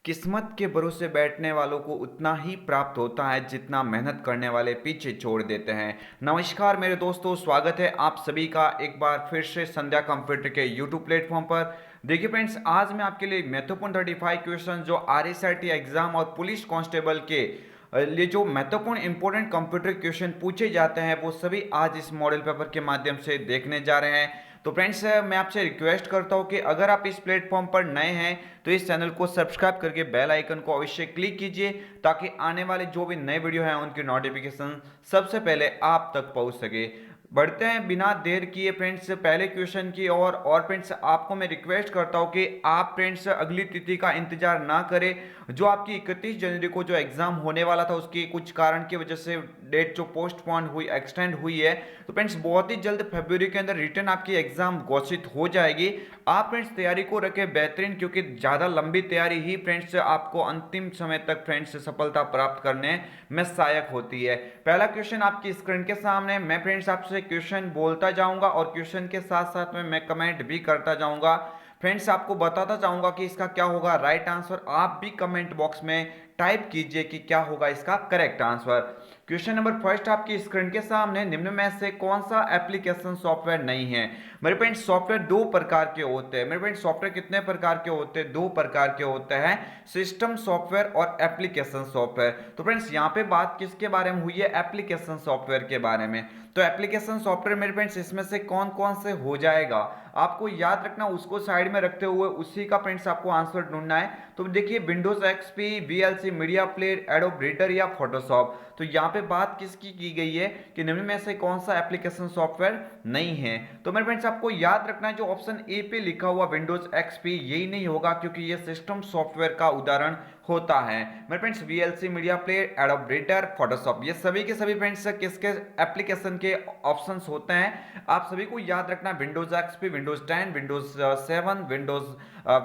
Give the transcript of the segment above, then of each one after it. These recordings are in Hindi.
किस्मत के भरोसे बैठने वालों को उतना ही प्राप्त होता है जितना मेहनत करने वाले पीछे छोड़ देते हैं। नमस्कार मेरे दोस्तों, स्वागत है आप सभी का एक बार फिर से संध्या कंप्यूटर के यूट्यूब प्लेटफॉर्म पर। देखिए फ्रेंड्स, आज मैं आपके लिए महत्वपूर्ण 35 क्वेश्चन जो आरएसआईटी एग्जाम और पुलिस कांस्टेबल के लिए जो महत्वपूर्ण इंपॉर्टेंट कंप्यूटर क्वेश्चन पूछे जाते हैं वो सभी आज इस मॉडल पेपर के माध्यम से देखने जा रहे हैं। तो फ्रेंड्स, मैं आपसे रिक्वेस्ट करता हूं कि अगर आप इस प्लेटफॉर्म पर नए हैं तो इस चैनल को सब्सक्राइब करके बेल आइकन को अवश्य क्लिक कीजिए ताकि आने वाले जो भी नए वीडियो हैं उनकी नोटिफिकेशन सबसे पहले आप तक पहुंच सके। बढ़ते हैं बिना देर किए फ्रेंड्स पहले क्वेश्चन की ओर। और फ्रेंड्स, आपको मैं रिक्वेस्ट करता हूं कि आप फ्रेंड्स अगली तिथि का इंतजार ना करें। जो आपकी 31 जनवरी को जो एग्जाम होने वाला था उसकी कुछ कारण की वजह से डेट जो पोस्टपोन हुई, एक्सटेंड हुई है। तो फ्रेंड्स, बहुत ही जल्द फरवरी के अंदर रिटर्न आपकी एग्जाम घोषित हो जाएगी। आप फ्रेंड्स तैयारी को रखें बेहतरीन, क्योंकि ज़्यादा लंबी तैयारी ही फ्रेंड्स आपको अंतिम समय तक फ्रेंड्स सफलता प्राप्त करने में सहायक होती है। पहला क्वेश्चन आपकी स्क्रीन के सामने, मैं फ्रेंड्स आपसे क्वेश्चन बोलता जाऊंगा और क्वेश्चन के साथ साथ में मैं कमेंट भी करता जाऊंगा। फ्रेंड्स, आपको बताता जाऊंगा कि इसका क्या होगा राइट आंसर। आप भी कमेंट बॉक्स में टाइप कीजिए कि क्या होगा इसका correct answer. Question number first आपकी स्क्रीन के सामने, निम्न में से कौन सा एप्लीकेशन सॉफ्टवेयर नहीं है? मेरे फ्रेंड्स, सॉफ्टवेयर दो प्रकार के होते हैं। मेरे फ्रेंड्स, सॉफ्टवेयर कितने प्रकार के होते हैं? दो प्रकार के होते हैं, सिस्टम सॉफ्टवेयर और एप्लीकेशन सॉफ्टवेयर। तो फ्रेंड्स, यहाँ पे बात किसके बारे में हुई है? एप्लीकेशन सॉफ्टवेयर के बारे में। तो एप्लीकेशन सॉफ्टवेयर मेरे फ्रेंड्स इसमें से कौन कौन से हो जाएगा आपको याद रखना, उसको साइड में रखते हुए उसी का फ्रेंड्स आपको आंसर ढूंढना है। तो देखिए, Windows XP, VLC, media player, adobe reader या फोटोशॉप। तो यहाँ पे बात किसकी की गई है कि निम्न में से कौन सा एप्लीकेशन सॉफ्टवेयर नहीं है? तो मेरे फ्रेंड्स, आपको याद रखना है जो ऑप्शन ए पे लिखा हुआ विंडोज एक्सपी यही नहीं होगा, क्योंकि ये सिस्टम सॉफ्टवेयर का उदाहरण होता है। मेरे friends, VLC, media player, adobe reader, Photoshop, ये सभी के सभी फ्रेंड्स किसके एप्लीकेशन के ऑप्शंस होते हैं? आप सभी को याद रखना, Windows XP, Windows 10, Windows 7, Windows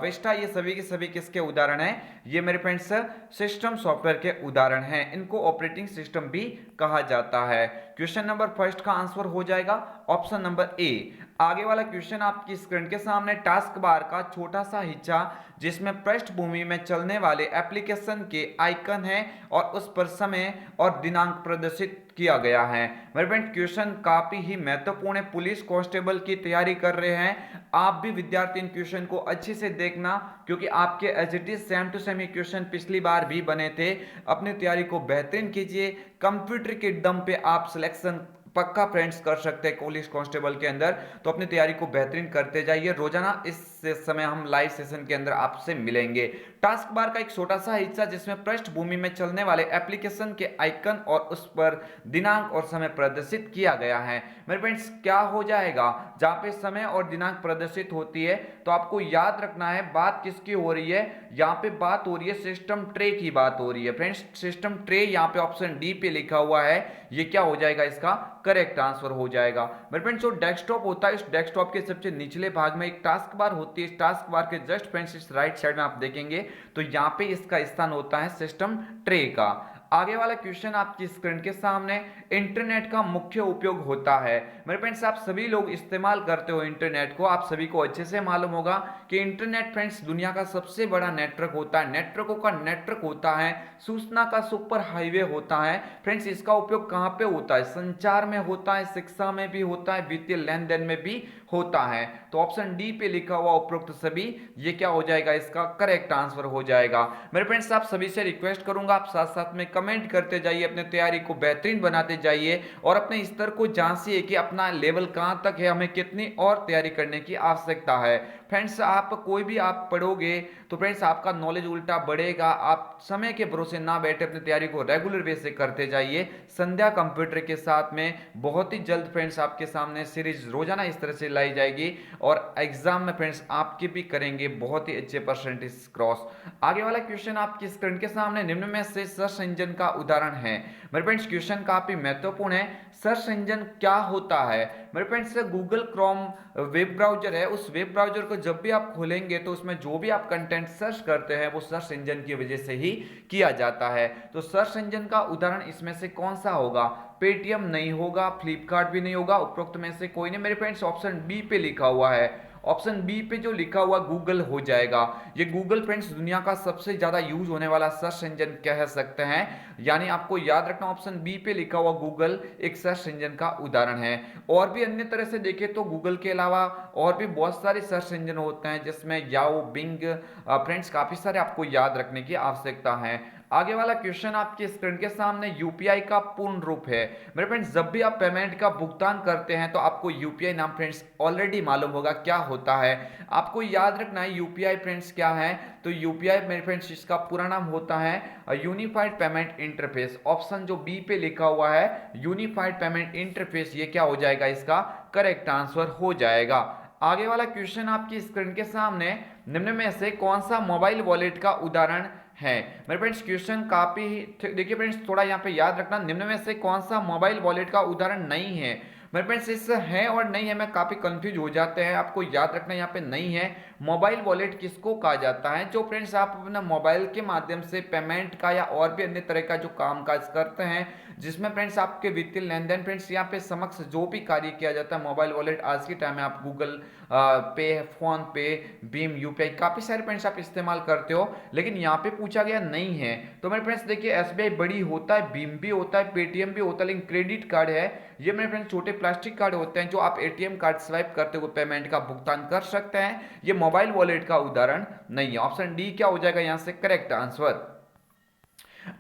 Vista, ये सभी के सभी किसके उदाहरण हैं? ये मेरे फ्रेंड्स सिस्टम सॉफ्टवेयर के उदाहरण हैं। इनको ऑपरेटिंग सिस्टम भी कहा जाता है। क्वेश्चन नंबर फर्स्ट का आंसर हो जाएगा ऑप्शन नंबर ए। आगे वाला क्वेश्चन आपकी स्क्रीन के सामने, टास्क बार का छोटा सा हिस्सा जिसमें पृष्ठभूमि में चलने वाले एप्लीकेशन के आइकन है और उस पर समय और दिनांक प्रदर्शित किया गया है। मेरे फ्रेंड, क्वेश्चन काफी ही महत्वपूर्ण है। पुलिस कांस्टेबल की तैयारी कर रहे हैं आप भी विद्यार्थी, इन क्वेश्चन को अच्छे से देखना, क्योंकि आपके as it is same to same question पिछली बार भी बने थे। अपनी तैयारी को बेहतरीन कीजिए, कंप्यूटर के दम पे आप सिलेक्शन पक्का फ्रेंड्स कर सकते हैं पुलिस कांस्टेबल के अंदर। तो अपनी तैयारी को बेहतरीन करते जाइए। रोजाना इस समय हम लाइव सेशन के अंदर आपसे मिलेंगे। टास्क बार का एक छोटा सा हिस्सा जिसमें पृष्ठभूमि में चलने वाले एप्लीकेशन के आइकन और उस पर दिनांक और समय प्रदर्शित किया गया है। मेरे फ्रेंड्स, क्या हो जाएगा जहां पे समय और दिनांक प्रदर्शित होती है? तो आपको याद रखना है बात किसकी हो रही है। यहाँ पे बात हो रही है सिस्टम ट्रे की बात हो रही है। फ्रेंड्स, सिस्टम ट्रे यहाँ पे ऑप्शन डी पे लिखा हुआ है। ये क्या हो जाएगा? इसका करेक्ट आंसर हो जाएगा। मेरे फ्रेंड्स, जो डेस्कटॉप होता है, इस डेस्कटॉप के सबसे निचले भाग में एक टास्क बार होती है। इस टास्क बार के जस्ट फ्रेंड्स इस राइट साइड में आप देखेंगे तो यहां पे इसका स्थान होता है सिस्टम ट्रे का। आगे वाला क्वेश्चन आपकी स्क्रीन के सामने, इंटरनेट का मुख्य उपयोग होता है। मेरे फ्रेंड्स, आप सभी लोग इस्तेमाल करते हो इंटरनेट को, आप सभी को अच्छे से मालूम होगा कि इंटरनेट फ्रेंड्स दुनिया का सबसे बड़ा नेटवर्क होता है। नेटवर्कों का नेटवर्क होता है, सूचना का सुपर हाईवे होता है। फ्रेंड्स, इसका उपयोग कहां पे होता है? संचार में होता है, शिक्षा में भी होता है, वित्तीय लेन देन में भी होता है। तो ऑप्शन डी पे लिखा हुआ उपरोक्त सभी, ये क्या हो जाएगा? इसका करेक्ट आंसर हो जाएगा। मेरे फ्रेंड्स, आप सभी से रिक्वेस्ट करूंगा आप साथ साथ में कमेंट करते जाइए, अपने तैयारी को बेहतरीन बनाते जाइए और अपने स्तर को जांचिए कि अपना लेवल कहां तक है, हमें कितनी और तैयारी करने की आवश्यकता है। फ्रेंड्स, आप कोई भी आप पढ़ोगे तो फ्रेंड्स आपका नॉलेज उल्टा बढ़ेगा। आप समय के भरोसे ना बैठे, अपनी तैयारी को रेगुलर बेस से करते जाइए। संध्या कंप्यूटर के साथ में बहुत ही जल्द फ्रेंड्स आपके सामने सीरीज रोजाना इस तरह से लाई जाएगी और एग्जाम में फ्रेंड्स आपके भी करेंगे बहुत ही अच्छे परसेंटेज क्रॉस। आगे वाला क्वेश्चन आपकी स्क्रीन के सामने, निम्न में से सर्च इंजन का उदाहरण है। मेरे फ्रेंड्स, क्वेश्चन काफी महत्वपूर्ण है। सर्च इंजन क्या होता है? मेरे friends, Google Chrome web browser है। उस वेब ब्राउजर को जब भी आप खोलेंगे तो उसमें जो भी आप कंटेंट सर्च करते हैं वो सर्च इंजन की वजह से ही किया जाता है। तो सर्च इंजन का उदाहरण इसमें से कौन सा होगा? पेटीएम नहीं होगा, फ्लिपकार्ट भी नहीं होगा, उपरोक्त में से कोई नहीं। मेरे फ्रेंड्स, ऑप्शन बी पे लिखा हुआ है ऑप्शन बी पे जो लिखा हुआ गूगल हो जाएगा। ये गूगल फ्रेंड्स दुनिया का सबसे ज्यादा यूज होने वाला सर्च इंजन कह सकते हैं, यानी आपको याद रखना ऑप्शन बी पे लिखा हुआ गूगल एक सर्च इंजन का उदाहरण है। और भी अन्य तरह से देखें तो गूगल के अलावा और भी बहुत सारे सर्च इंजन होते हैं, जिसमें याओ, बिंग, फ्रेंड्स काफी सारे आपको याद रखने की आवश्यकता है। आगे वाला क्वेश्चन आपकी स्क्रीन के सामने यूपीआई का पूर्ण रूप है। मेरे फ्रेंड्स जब भी आप पेमेंट का भुगतान करते हैं तो आपको यूपीआई नाम फ्रेंड्स ऑलरेडी मालूम होगा क्या होता है। आपको याद रखना है यूपीआई फ्रेंड्स क्या है। तो यूपीआई मेरे फ्रेंड्स इसका पूरा नाम होता है यूनिफाइड पेमेंट इंटरफेस। ऑप्शन जो बी पे लिखा हुआ है यूनिफाइड पेमेंट इंटरफेस, ये क्या हो जाएगा, इसका करेक्ट आंसर हो जाएगा। आगे वाला क्वेश्चन आपकी स्क्रीन के सामने निम्न में से कौन सा मोबाइल वॉलेट का उदाहरण है। मेरे फ्रेंड्स क्वेश्चन काफी देखिए फ्रेंड्स, थोड़ा यहाँ पे याद रखना, निम्न में से कौन सा मोबाइल वॉलेट का उदाहरण नहीं है। मेरे फ्रेंड्स इस है और नहीं है में काफी कंफ्यूज हो जाते हैं। आपको याद रखना यहाँ पे नहीं है। मोबाइल वॉलेट किसको कहा जाता है, जो फ्रेंड्स आप अपना मोबाइल के माध्यम से पेमेंट का या और भी अन्य तरह का जो काम काज करते हैं, जिसमें फ्रेंड्स आपके वित्तीय लेन देन फ्रेंड्स यहाँ पे समक्ष जो भी कार्य किया जाता है मोबाइल वॉलेट आज के टाइम में आप गूगल पे, फोन पे, भीम, यूपीआई काफी सारे फ्रेंड्स आप इस्तेमाल करते हो, लेकिन यहाँ पे पूछा गया नहीं है। तो मेरे फ्रेंड्स देखिए एसबीआई बड़ी होता है, भीम भी होता है, पेटीएम भी होता है, लेकिन क्रेडिट कार्ड है ये मेरे फ्रेंड्स छोटे प्लास्टिक कार्ड होते हैं जो आप एटीएम कार्ड स्वाइप करते हुए पेमेंट का भुगतान कर सकते हैं। ये मोबाइल वॉलेट का उदाहरण नहीं है। ऑप्शन डी क्या हो जाएगा यहां से करेक्ट आंसर।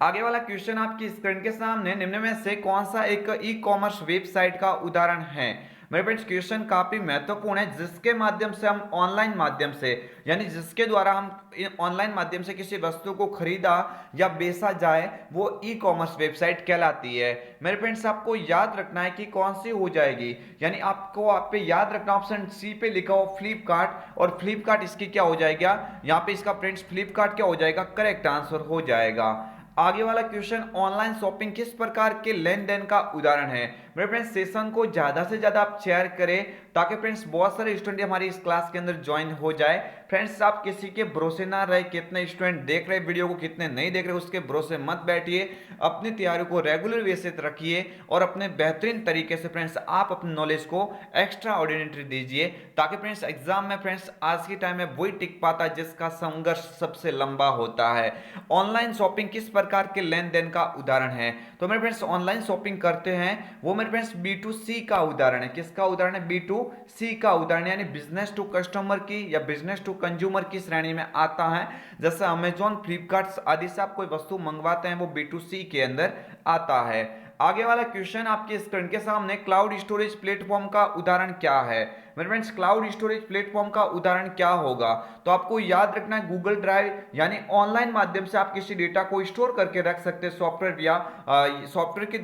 आगे वाला क्वेश्चन आपकी स्क्रीन के सामने निम्न में से कौन सा एक ई कॉमर्स वेबसाइट का उदाहरण है। मेरे फ्रेंड्स क्वेश्चन काफी महत्वपूर्ण है, जिसके माध्यम से हम ऑनलाइन माध्यम से यानी जिसके द्वारा हम ऑनलाइन माध्यम से किसी वस्तु को खरीदा या बेचा जाए वो ई कॉमर्स वेबसाइट कहलाती है। मेरे फ्रेंड्स आपको याद रखना है कि कौन सी हो जाएगी, यानी आपको आप पे याद रखना ऑप्शन सी पे लिखा हो फ्लिपकार्ट, और फ्लिपकार्ट इसकी क्या हो जाएगा, यहाँ पे इसका फ्रेंड्स फ्लिपकार्ट क्या हो जाएगा करेक्ट आंसर हो जाएगा। आगे वाला क्वेश्चन ऑनलाइन शॉपिंग किस प्रकार के लेन देन का उदाहरण है। मेरे फ्रेंड्स सेशन को ज्यादा से ज्यादा आप शेयर करें ताकि फ्रेंड्स बहुत सारे स्टूडेंट हमारी इस क्लास के अंदर ज्वाइन हो जाए। फ्रेंड्स आप किसी के भरोसे ना रहे, कितने स्टूडेंट देख रहे वीडियो को कितने नहीं देख रहे उसके भरोसे मत बैठिए। अपनी तैयारी को रेगुलर बेसिस रखिए और अपने बेहतरीन तरीके से फ्रेंड्स आप अपने नॉलेज को एक्स्ट्रा ऑर्डिनेटरी दीजिए, ताकि फ्रेंड्स एग्जाम में फ्रेंड्स आज के टाइम में वही टिक पाता है जिसका संघर्ष सबसे लंबा होता है। ऑनलाइन शॉपिंग किस प्रकार के लेन देन का उदाहरण है। तो मेरे फ्रेंड्स ऑनलाइन शॉपिंग करते हैं वो मेरे फ्रेंड्स B2C का उदाहरण है। किसका उदाहरण है, B2C का उदाहरण, यानी बिजनेस टू कस्टमर की या बिजनेस टू कंज्यूमर की श्रेणी में आता है। जैसे अमेजॉन, फ्लिपकार्ट आदि से आप कोई वस्तु मंगवाते हैं वो B2C के अंदर आता है। आगे वाला क्वेश्चन आपके स्क्रीन के सामने क्लाउड स्टोरेज प्लेटफॉर्म का उदाहरण क्या है। मेरे फ्रेंड्स क्लाउड स्टोरेज प्लेटफॉर्म का उदाहरण क्या होगा, तो आपको याद रखना है गूगल ड्राइव, यानी ऑनलाइन माध्यम से आप किसी डेटा को स्टोर करके रख सकते हैं सॉफ्टवेयर या सॉफ्टवेयर के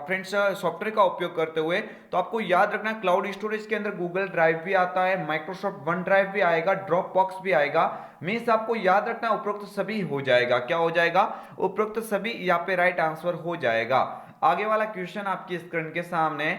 फ्रेंड्स सॉफ्टवेयर का उपयोग करते हुए। तो आपको याद रखना है क्लाउड स्टोरेज के अंदर गूगल ड्राइव भी आता है, माइक्रोसॉफ्ट वन ड्राइव भी आएगा, ड्रॉप बॉक्स भी आएगा। मीन्स आपको याद रखना उपरोक्त सभी हो जाएगा। क्या हो जाएगा, उपरोक्त सभी यहाँ पे राइट आंसर हो जाएगा। आगे वाला क्वेश्चन आपकी स्क्रीन के सामने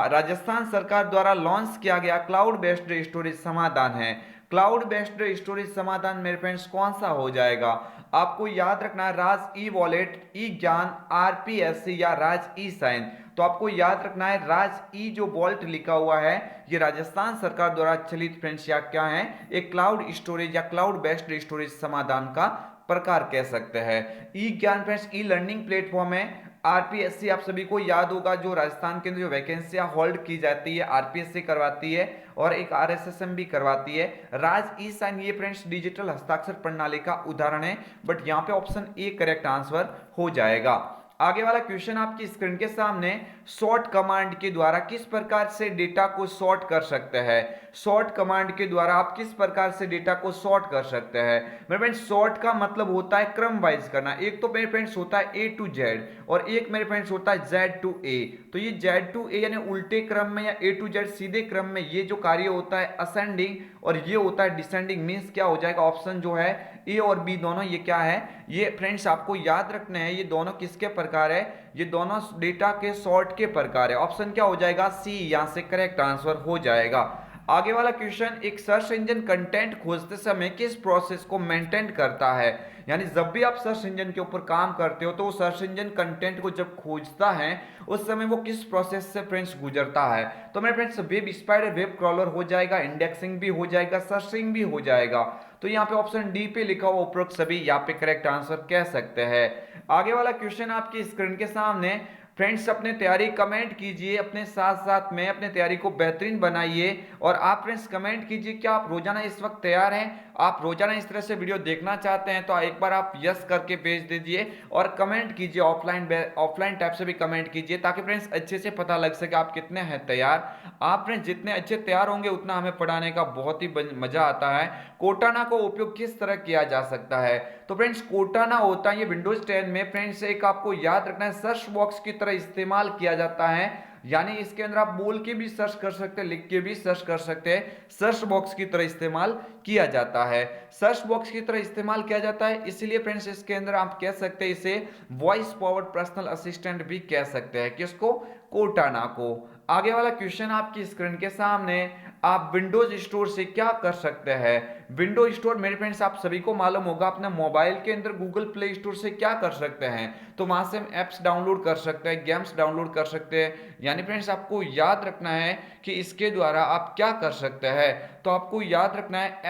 राजस्थान सरकार द्वारा लॉन्च किया गया क्लाउड बेस्ड स्टोरेज समाधान है। क्लाउड बेस्ड स्टोरेज समाधान मेरे फ्रेंड्स कौन सा हो जाएगा, आपको याद रखना है राज ई वॉलेट, ई ज्ञान, RPSC या राज ई साइन। तो आपको याद रखना है राज ई जो वॉल्ट लिखा हुआ है ये राजस्थान सरकार द्वारा चलित फ्रेंड्स या क्या है, एक क्लाउड स्टोरेज या क्लाउड बेस्ड स्टोरेज समाधान का प्रकार कह सकते हैं। ई ज्ञान फ्रेंड्स ई लर्निंग प्लेटफॉर्म है। RPSC आप सभी को याद होगा जो राजस्थान के अंदर जो वैकेंसियां होल्ड की जाती है RPSC करवाती है और एक RSSM भी करवाती है। राज ई साइन ये फ्रेंड्स डिजिटल हस्ताक्षर प्रणाली का उदाहरण है, बट यहाँ पे ऑप्शन ए करेक्ट आंसर हो जाएगा। आगे वाला क्वेश्चन आपकी स्क्रीन के सामने सॉर्ट कमांड के द्वारा किस प्रकार से डेटा को सॉर्ट कर सकते हैं। सॉर्ट कमांड के द्वारा आप किस प्रकार से डेटा को सॉर्ट कर सकते हैं। मेरे फ्रेंड्स सॉर्ट का मतलब होता है क्रम वाइज करना। एक तो मेरे फ्रेंड्स होता है A to Z और एक मेरे फ्रेंड्स होता है Z to A। तो ये Z to A यानी उल्टे क्रम में या A to Z सीधे क्रम में ये जो कार्य होता है असेंडिंग और ये होता है डिसेंडिंग। मीन्स क्या हो जाएगा, ऑप्शन जो है A और B दोनों ये क्या है, ये फ्रेंड्स आपको याद रखना है ये दोनों किसके प्रकार है, ये दोनों डेटा के सॉर्ट के प्रकार है। ऑप्शन क्या हो जाएगा, C, यहां से करेक्ट आंसर हो जाएगा। आगे वाला क्वेश्चन, एक सर्च इंजन कंटेंट खोजते समय किस प्रोसेस को मेंटेन करता है? यानी जब भी आप सर्च इंजन के ऊपर काम करते हो तो वो सर्च इंजन कंटेंट को जब खोजता है उस समय वो किस प्रोसेस से फ्रेंड्स गुजरता है? तो मेरे friends web spider, web crawler हो जाएगा, इंडेक्सिंग भी हो जाएगा, सर्चिंग भी हो जाएगा। तो यहाँ पे ऑप्शन डी पे लिखा हुआ उपरोक्त सभी यहाँ पे करेक्ट आंसर कह सकते हैं। आगे वाला क्वेश्चन आपकी स्क्रीन के सामने। फ्रेंड्स अपने तैयारी कमेंट कीजिए, अपने साथ साथ में अपने तैयारी को बेहतरीन बनाइए। और आप फ्रेंड्स कमेंट कीजिए क्या आप रोजाना इस वक्त तैयार हैं? आप रोजाना इस तरह से वीडियो देखना चाहते हैं तो एक बार आप यस करके भेज दीजिए और कमेंट कीजिए, ऑफलाइन टाइप से भी कमेंट कीजिए ताकि फ्रेंड्स अच्छे से पता लग सके आप कितने हैं तैयार। आप फ्रेंड्स जितने अच्छे तैयार होंगे उतना हमें पढ़ाने का बहुत ही मजा आता है। कोटाना को उपयोग किस तरह किया जा सकता है? तो फ्रेंड्स कोटाना होता है ये विंडोज 10 में फ्रेंड्स एक आपको याद रखना है सर्च बॉक्स की तरह इस्तेमाल किया जाता है। यानी इसके अंदर आप बोल के भी सर्च कर सकते हैं, लिख के भी सर्च कर सकते हैं। सर्च बॉक्स की तरह इस्तेमाल किया जाता है। सर्च बॉक्स की तरह इस्तेमाल किया जाता है इसलिए फ्रेंड्स इसके अंदर आप कह सकते हैं इसे वॉइस पावर्ड पर्सनल असिस्टेंट भी कह सकते हैं। किसको? कोटाना को। आगे वाला क्वेश्चन आपकी स्क्रीन के सामने। आप विंडोज स्टोर से क्या कर सकते हैं? विंडोज स्टोर मेरे फ्रेंड्स आप सभी को मालूम होगा अपने मोबाइल के अंदर गूगल प्ले स्टोर से क्या कर सकते हैं? तो वहां से हम एप्स डाउनलोड कर सकते हैं, गेम्स डाउनलोड कर सकते हैं। यानी फ्रेंड्स आपको याद रखना है कि इसके द्वारा आप क्या कर सकते हैं। तो आपको याद रखना है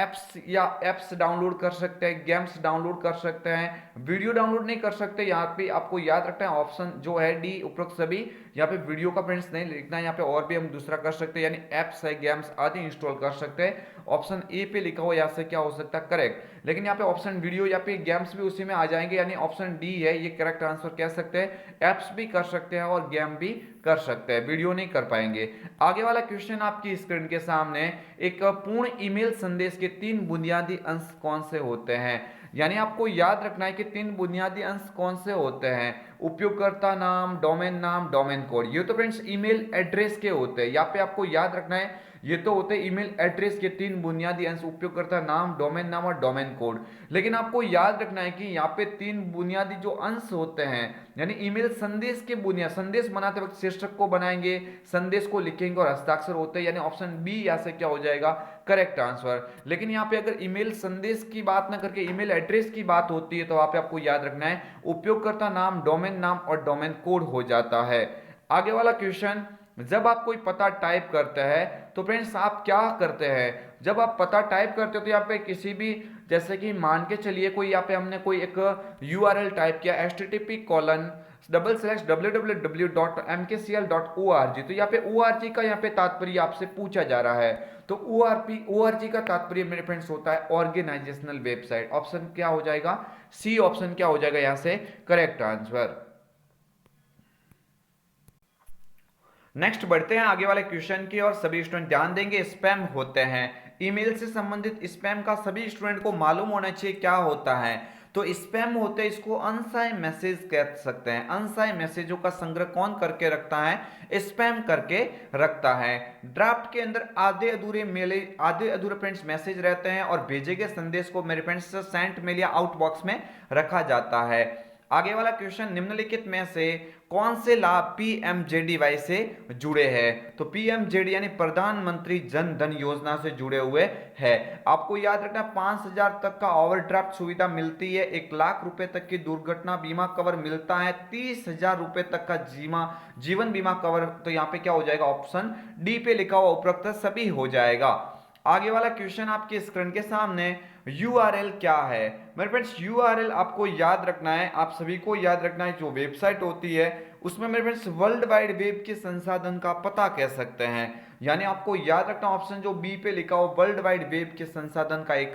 एप्स डाउनलोड कर सकते हैं, गेम्स डाउनलोड कर सकते हैं, वीडियो डाउनलोड नहीं कर सकते। यहाँ पे आपको याद रखना है ऑप्शन जो है डी उपरोक्त सभी। यहाँ पे वीडियो का फ्रेंड्स नहीं लिखना है, यहाँ पे और भी हम दूसरा कर सकते हैं यानी एप्स है, गेम्स आदि इंस्टॉल कर सकते हैं। ऑप्शन ए पे लिखा हुआ यहाँ से क्या हो सकता है? करेक्ट। लेकिन यहाँ पे ऑप्शन वीडियो या पे गेम्स भी उसी में आ जाएंगे यानी ऑप्शन डी है ये करेक्ट आंसर कह सकते हैं। एप्स भी कर सकते हैं और गेम भी कर सकते हैं, वीडियो नहीं कर पाएंगे। आगे वाला क्वेश्चन आपकी स्क्रीन के सामने। एक पूर्ण ईमेल संदेश के 3 बुनियादी अंश कौन से होते हैं? यानी आपको याद रखना है कि 3 बुनियादी अंश कौन से होते हैं? उपयोगकर्ता नाम, डोमेन नाम, डोमेन कोड। ये तो फ्रेंड्स ईमेल एड्रेस के होते हैं। यहाँ पे आपको याद रखना है ये तो होते हैं ईमेल एड्रेस के 3 बुनियादी अंश, उपयोगकर्ता नाम, डोमेन नाम और डोमेन कोड। लेकिन आपको याद रखना है कि यहाँ पे 3 बुनियादी जो अंश होते हैं यानी ईमेल संदेश के बुनियाद, संदेश बनाते वक्त शीर्षक को बनाएंगे, संदेश को लिखेंगे और हस्ताक्षर होते हैं यानी ऑप्शन बी यहाँ से क्या हो जाएगा? Correct answer. लेकिन यहाँ पे अगर ईमेल संदेश की बात ना करके ईमेल एड्रेस की बात होती है तो वहां पे आपको याद रखना है उपयोगकर्ता नाम, डोमेन नाम और डोमेन कोड हो जाता है। आगे वाला क्वेश्चन। जब आप कोई पता टाइप करते हैं तो फ्रेंड्स आप क्या करते हैं? जब आप पता टाइप करते हो तो यहाँ पे किसी भी, जैसे कि मान के चलिए कोई यहाँ पे हमने कोई एक URL टाइप किया http://www.mkcl.org। तो यहाँ पे org का यहाँ पे तात्पर्य आपसे पूछा जा रहा है। तो org का तात्पर्य मेरे फ्रेंड्स होता है ऑर्गेनाइजेशनल वेबसाइट। ऑप्शन क्या हो जाएगा? सी ऑप्शन क्या हो जाएगा यहाँ से? Correct answer. नेक्स्ट बढ़ते हैं आगे वाले क्वेश्चन की और सभी स्टूडेंट ध्यान देंगे। स्पैम होते हैं, ईमेल से संबंधित स्पैम का सभी स्टूडेंट को मालूम होना चाहिए क्या होता है। तो स्पैम होते हैं इसको अनसाई मैसेज कह सकते हैं। अनसाई मैसेजों का संग्रह कौन करके रखता है? स्पैम करके रखता है। ड्राफ्ट के अंदर आधे अधूरे फ्रेंड्स मैसेज रहते हैं और भेजे गए संदेश को मेरे फ्रेंड्स सेंट मेल या आउट बॉक्स में रखा जाता है। आगे वाला क्वेश्चन। निम्नलिखित में से कौन से लाभ पीएमजेडीवाई से जुड़े हैं? तो पीएमजेडी यानी प्रधानमंत्री जन धन योजना से जुड़े हुए हैं। आपको याद रखना 5,000 तक का ओवरड्राफ्ट सुविधा मिलती है, 1 लाख रुपए तक की दुर्घटना बीमा कवर मिलता है, 30,000 रुपए तक का जीवन बीमा कवर। तो यहाँ पे क्या हो जाएगा? ऑप्शन डी पे लिखा हुआ उपरोक्त सभी हो जाएगा। आगे वाला क्वेश्चन आपकी स्क्रीन के सामने। URL क्या है? मेरे फ्रेंड्स URL आपको याद रखना है, आप सभी को याद रखना है जो वेबसाइट होती है उसमें मेरे फ्रेंड्स वर्ल्ड वाइड वेब के संसाधन का पता कह सकते हैं। यानी आपको याद रखना ऑप्शन जो बी पे लिखा हो वर्ल्ड वाइड वेब के संसाधन का एक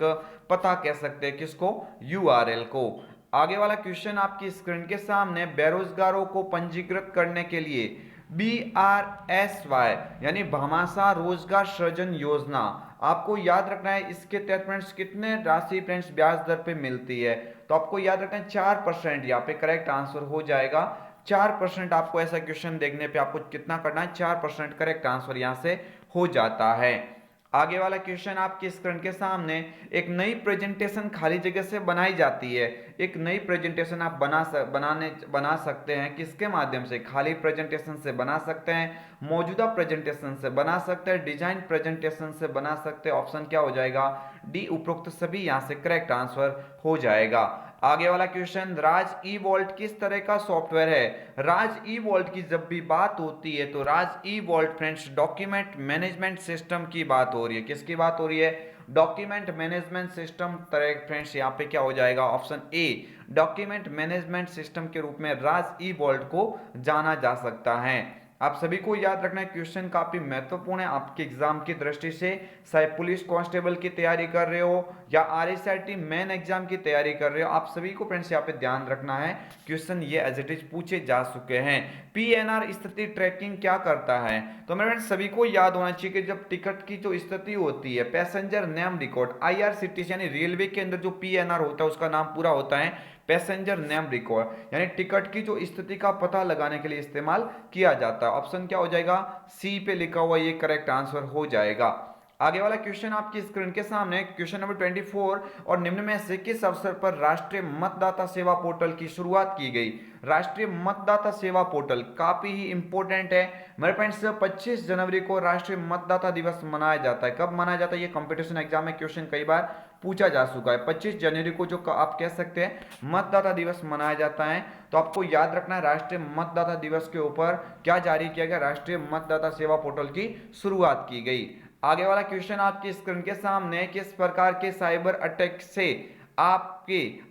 पता कह सकते हैं। किसको? URL को। आगे वाला क्वेश्चन आपकी स्क्रीन के सामने। बेरोजगारों को पंजीकृत करने के लिए BRSY यानी भामाशाह रोजगार सृजन योजना, आपको याद रखना है इसके तहत फ्रेंड्स कितने राशि फ्रेंड्स ब्याज दर पे मिलती है? तो आपको याद रखना है 4%। यहाँ पे करेक्ट आंसर हो जाएगा 4%। आपको ऐसा क्वेश्चन देखने पे आपको कितना करना है? 4% करेक्ट आंसर यहाँ से हो जाता है। आगे वाला क्वेश्चन आपके स्क्रीन के सामने, एक नई प्रेजेंटेशन खाली जगह से बनाई जाती है। एक नई प्रेजेंटेशन आप बना सकते हैं किसके माध्यम से? खाली प्रेजेंटेशन से बना सकते हैं, मौजूदा प्रेजेंटेशन से बना सकते हैं, डिजाइन प्रेजेंटेशन से बना सकते हैं। ऑप्शन क्या हो जाएगा? डी, उपरोक्त सभी यहां से करेक्ट आंसर हो जाएगा। आगे वाला क्वेश्चन, राज ई वॉल्ट किस तरह का सॉफ्टवेयर है? राज ई वॉल्ट की जब भी बात होती है तो Raj E vault friends document management system की बात हो रही है। किसकी बात हो रही है? डॉक्यूमेंट मैनेजमेंट सिस्टम तरह फ्रेंड्स यहाँ पे क्या हो जाएगा? Option A, document management system के रूप में राज ई वॉल्ट को जाना जा सकता है। आप सभी को याद रखना है, क्वेश्चन काफी महत्वपूर्ण है आपके एग्जाम की दृष्टि से। चाहे पुलिस कांस्टेबल की तैयारी कर रहे हो या आरएसआईटी मेन एग्जाम की तैयारी कर रहे हो, आप सभी को फ्रेंड्स यहाँ पे ध्यान रखना है, क्वेश्चन ये एज इट इज पूछे जा चुके हैं। पीएनआर स्थिति ट्रैकिंग क्या करता है? तो मेरे फ्रेंड्स सभी को याद होना चाहिए कि जब टिकट की जो स्थिति होती है, पैसेंजर नेम रिकॉर्ड, आईआरसीटीसी यानी रेलवे के अंदर जो पीएनआर होता है उसका नाम पूरा होता है पैसेंजर नेम रिकॉर्ड, यानी टिकट की जो स्थिति का पता लगाने के लिए इस्तेमाल किया जाता है। ऑप्शन क्या हो जाएगा? सी पे लिखा हुआ ये करेक्ट आंसर हो जाएगा। आगे वाला क्वेश्चन आपकी स्क्रीन के सामने, क्वेश्चन नंबर 24, और निम्न में से किस अवसर पर राष्ट्रीय मतदाता सेवा पोर्टल की शुरुआत की गई? राष्ट्रीय मतदाता सेवा पोर्टल काफी ही इंपॉर्टेंट है मेरे फ्रेंड्स। 25 जनवरी को राष्ट्रीय मतदाता दिवस मनाया जाता है। कब मनाया जाता है? ये कंपटीशन एग्जाम में क्वेश्चन कई बार पूछा जा चुका है। 25 जनवरी को जो आप कह सकते हैं मतदाता दिवस मनाया जाता है। तो आपको याद रखना है राष्ट्रीय मतदाता दिवस के ऊपर क्या जारी किया गया? राष्ट्रीय मतदाता सेवा पोर्टल की शुरुआत की गई। आगे वाला क्वेश्चन आपकी स्क्रीन के सामने, किस प्रकार के साइबर अटैक से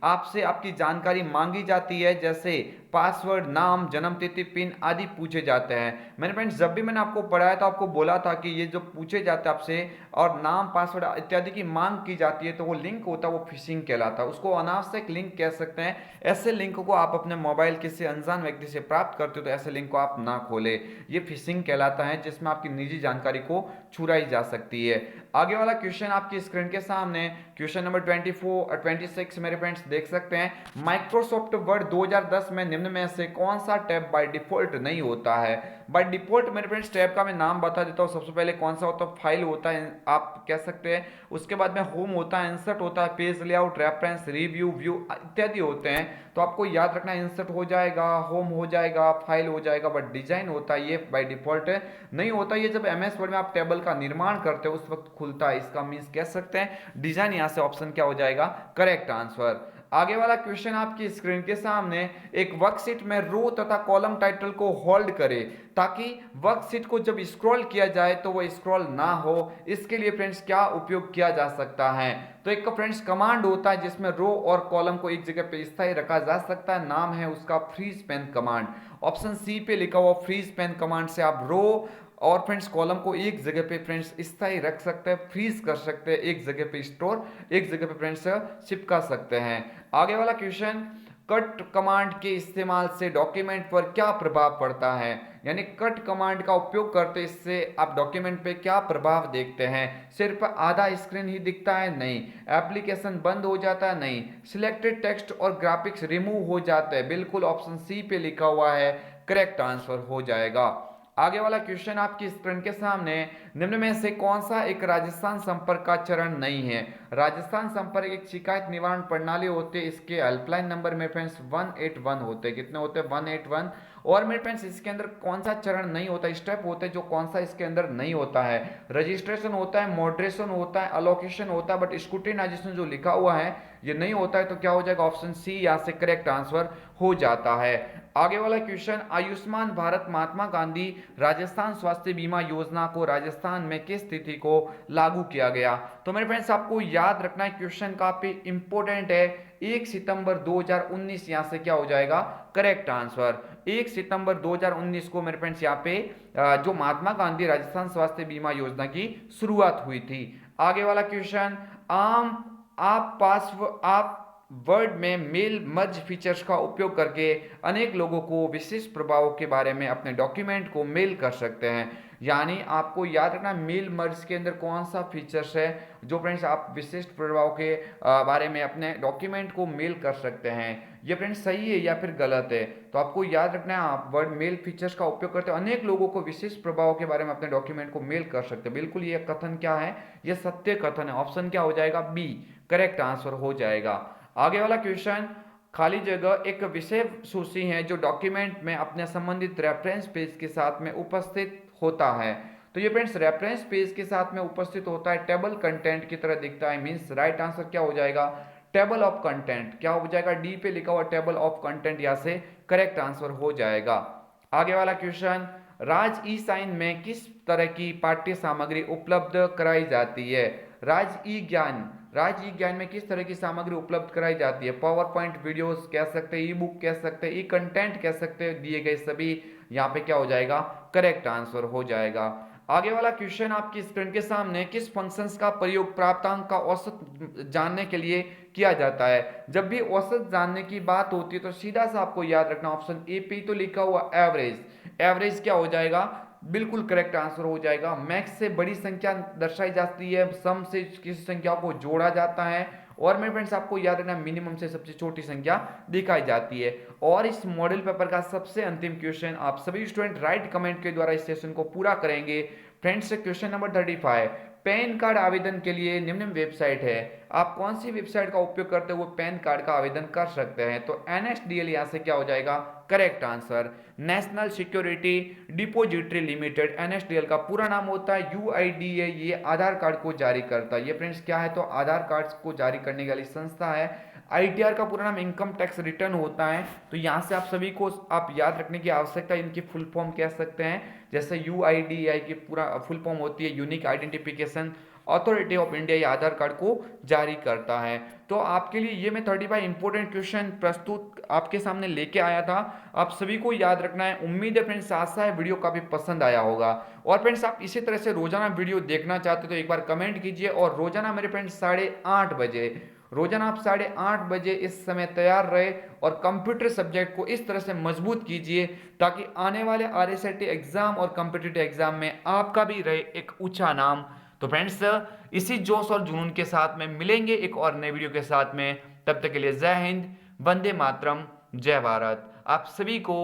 आपसे आपकी जानकारी मांगी जाती है? जैसे पासवर्ड, नाम, जन्म तिथि, पिन आदि पूछे जाते हैं। मैंने फ्रेंड्स जब भी मैंने आपको पढ़ाया था आपको बोला था कि ये जो पूछे जाते हैं आपसे और नाम, पासवर्ड इत्यादि की मांग की जाती है तो वो लिंक होता है, वो फिशिंग कहलाता है। उसको अनावश्यक लिंक कह सकते हैं। ऐसे लिंक को आप अपने मोबाइल किसी अनजान व्यक्ति से प्राप्त करते हो तो ऐसे लिंक को आप ना खोले, ये फिशिंग कहलाता है जिसमें आपकी निजी जानकारी को चुराई जा सकती है। आगे वाला क्वेश्चन आपकी स्क्रीन के सामने, क्वेश्चन नंबर 24 और 26 मेरे फ्रेंड्स देख सकते हैं। माइक्रोसॉफ्ट वर्ड 2010 में निम्न में से कौन सा टैब बाय डिफॉल्ट नहीं होता है? बाय डिफॉल्ट मेरे फ्रेंड्स टैब का मैं नाम बता देता हूँ। सबसे पहले कौन सा होता है? फाइल होता है, आप कह सकते हैं। उसके बाद में होम होता है, इंसर्ट होता है, page layout, reference, review, view इत्यादि होते हैं। तो आपको याद रखना, इंसर्ट हो जाएगा, होम हो जाएगा, फाइल हो जाएगा, बट डिजाइन होता है ये बाय डिफॉल्ट नहीं होता। ये जब एमएस वर्ड में आप टेबल का निर्माण करते हो उस वक्त खुलता है, इसका मीन्स कह सकते हैं डिजाइन। यहां से ऑप्शन क्या हो जाएगा? Correct answer. आगे वाला क्वेश्चन आपकी स्क्रीन के सामने, एक वर्कशीट में रो तथा कॉलम टाइटल को होल्ड करे ताकि वर्कशीट को जब स्क्रॉल किया जाए तो वो स्क्रॉल ना हो, इसके लिए फ्रेंड्स क्या उपयोग किया जा सकता है? तो एक फ्रेंड्स कमांड होता है जिसमें रो और कॉलम को एक जगह पे स्थायी रखा जा सकता है, नाम है उसका freeze pane command. Option c पे लिखा हुआ फ्रीज पेन कमांड से आप रो और फ्रेंड्स कॉलम को एक जगह पे फ्रेंड्स स्थायी रख सकते हैं, फ्रीज कर सकते हैं, एक जगह पे स्टोर, एक जगह पे फ्रेंड्स चिपका सकते हैं। आगे वाला क्वेश्चन, कट कमांड के इस्तेमाल से डॉक्यूमेंट पर क्या प्रभाव पड़ता है? यानी कट कमांड का उपयोग करते इससे आप डॉक्यूमेंट पे क्या प्रभाव देखते हैं? सिर्फ आधा स्क्रीन ही दिखता है? नहीं। एप्लीकेशन बंद हो जाता है? नहीं। सिलेक्टेड टेक्स्ट और ग्राफिक्स रिमूव हो जाते हैं? बिल्कुल ऑप्शन सी पे लिखा हुआ है, करेक्ट आंसर हो जाएगा। आगे वाला क्वेश्चन आपकी स्क्रीन के सामने, निम्न में से कौन सा एक राजस्थान संपर्क का चरण नहीं है? राजस्थान संपर्क एक शिकायत निवारण प्रणाली होती है, इसके हेल्पलाइन नंबर में फ्रेंड्स 181 होते हैं। कितने होते हैं? 181। और मेरे फ्रेंड्स इसके अंदर कौन सा चरण नहीं होता, स्टेप होते हैं जो कौन सा इसके अंदर नहीं होता है? रजिस्ट्रेशन होता है, मॉडरेशन होता है, अलोकेशन होता है, बट स्क्रूटिनाइजेशन जो लिखा हुआ है ये नहीं होता है। तो क्या हो जाएगा? ऑप्शन सी यहां से करेक्ट आंसर हो जाता है। आगे वाला क्वेश्चन, आयुष्मान भारत महात्मा गांधी राजस्थान स्वास्थ्य बीमा योजना को राजस्थान में किस तिथि को लागू किया गया? तो मेरे फ्रेंड्स आपको याद रखना है, क्वेश्चन काफी इंपॉर्टेंट है। 1 सितंबर 2019 यहां से क्या हो जाएगा? Correct answer. 1 सितंबर 2019 को मेरे फ्रेंड्स यहाँ पे जो महात्मा गांधी राजस्थान स्वास्थ्य बीमा योजना की शुरुआत हुई थी। आगे वाला क्वेश्चन, आप वर्ड में मेल मर्ज फीचर्स का उपयोग करके अनेक लोगों को विशिष्ट प्रभावों के बारे में अपने डॉक्यूमेंट को मेल कर सकते हैं। यानी आपको याद रखना मेल मर्ज के अंदर कौन सा फीचर्स है जो फ्रेंड्स आप विशिष्ट प्रभाव के बारे में अपने डॉक्यूमेंट को मेल कर सकते हैं। ये फ्रेंड्स सही है या फिर गलत है, तो आपको याद रखना है आप वर्ड मेल फीचर्स का उपयोग करते अनेक लोगों को विशिष्ट प्रभाव के बारे में अपने डॉक्यूमेंट को मेल कर सकते हैं। बिल्कुल ये कथन क्या है, ये सत्य कथन है। ऑप्शन क्या हो जाएगा, बी करेक्ट आंसर हो जाएगा। आगे वाला क्वेश्चन, खाली जगह एक विषय सूची है जो डॉक्यूमेंट में अपने संबंधित रेफरेंस पेज के साथ में उपस्थित होता है। तो ये फ्रेंड्स रेफरेंस पेज के साथ में उपस्थित होता है, टेबल कंटेंट की तरह दिखता है, मींस राइट आंसर क्या हो जाएगा, टेबल ऑफ कंटेंट। क्या हो जाएगा, डी पे लिखा हुआ टेबल ऑफ कंटेंट, यहाँ से करेक्ट आंसर हो जाएगा। आगे वाला क्वेश्चन, राज ई साइन में किस तरह की पाठ्य सामग्री उपलब्ध कराई जाती है। राज ई ज्ञान में किस तरह की सामग्री उपलब्ध कराई जाती है। पावर पॉइंट वीडियोस कह सकते हैं, ई बुक कह सकते हैं, ई कंटेंट कह सकते हैं, दिए गए सभी यहाँ पे क्या हो जाएगा, करेक्ट आंसर हो जाएगा। आगे वाला क्वेश्चन आपकी स्क्रीन के सामने, किस फंक्शंस का प्रयोग प्राप्तांक का औसत जानने के लिए किया जाता है। जब भी औसत जानने की बात होती है तो सीधा सा आपको याद रखना ऑप्शन ए पे तो लिखा हुआ एवरेज, एवरेज क्या हो जाएगा, बिल्कुल करेक्ट आंसर हो जाएगा। मैक्स से बड़ी संख्या दर्शाई जाती है, सम से किसी संख्या को जोड़ा जाता है, और मेरे फ्रेंड्स आपको याद रखना मिनिमम से सबसे छोटी संख्या दिखाई जाती है। और इस मॉडल पेपर का सबसे अंतिम क्वेश्चन आप सभी स्टूडेंट राइट कमेंट के द्वारा इस सेशन को पूरा करेंगे। Friends question number 35, pan card आवेदन के लिए निम्न वेबसाइट है, आप कौन सी वेबसाइट का उपयोग करते हुए पैन कार्ड का आवेदन कर सकते हैं। तो NSDL यहाँ से क्या हो जाएगा, correct answer. National security depository limited, NSDL का पूरा नाम होता है। UIDA ये आधार कार्ड को जारी करता है। ये फ्रेंड्स क्या है, तो आधार कार्ड को जारी करने वाली संस्था है। ITR का पूरा नाम इनकम टैक्स रिटर्न होता है। तो यहाँ से आप सभी को आप याद रखने की आवश्यकता, इनकी फुल फॉर्म कह सकते हैं, जैसे UIDAI की पूरा फुल फॉर्म होती है unique identification authority of India, ये आधार कार्ड को जारी करता है। तो आपके लिए ये मैं 35 इंपॉर्टेंट क्वेश्चन प्रस्तुत आपके सामने लेके आया था, आप सभी को याद रखना है। उम्मीद है फ्रेंड्स आशा है वीडियो काफी पसंद आया होगा। और फ्रेंड्स आप इसी तरह से रोजाना वीडियो देखना चाहते तो एक बार कमेंट कीजिए, और रोजाना मेरे फ्रेंड्स 8:30 बजे, रोजाना आप 8:30 बजे इस समय तैयार रहे और कंप्यूटर सब्जेक्ट को इस तरह से मजबूत कीजिए ताकि आने वाले RSAT एग्जाम और कॉम्पिटिटिव एग्जाम में आपका भी रहे एक ऊंचा नाम। तो फ्रेंड्स इसी जोश और जुनून के साथ में मिलेंगे एक और नए वीडियो के साथ में, तब तक के लिए जय हिंद, वंदे मातरम, जय भारत। आप सभी को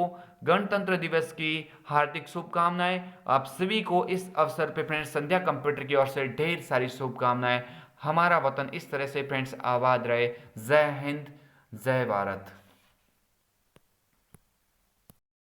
गणतंत्र दिवस की हार्दिक शुभकामनाएं। आप सभी को इस अवसर पे फ्रेंड्स संध्या कंप्यूटर की ओर से ढेर सारी शुभकामनाएं। हमारा वतन इस तरह से फ्रेंड्स आबाद रहे। जय हिंद, जय भारत।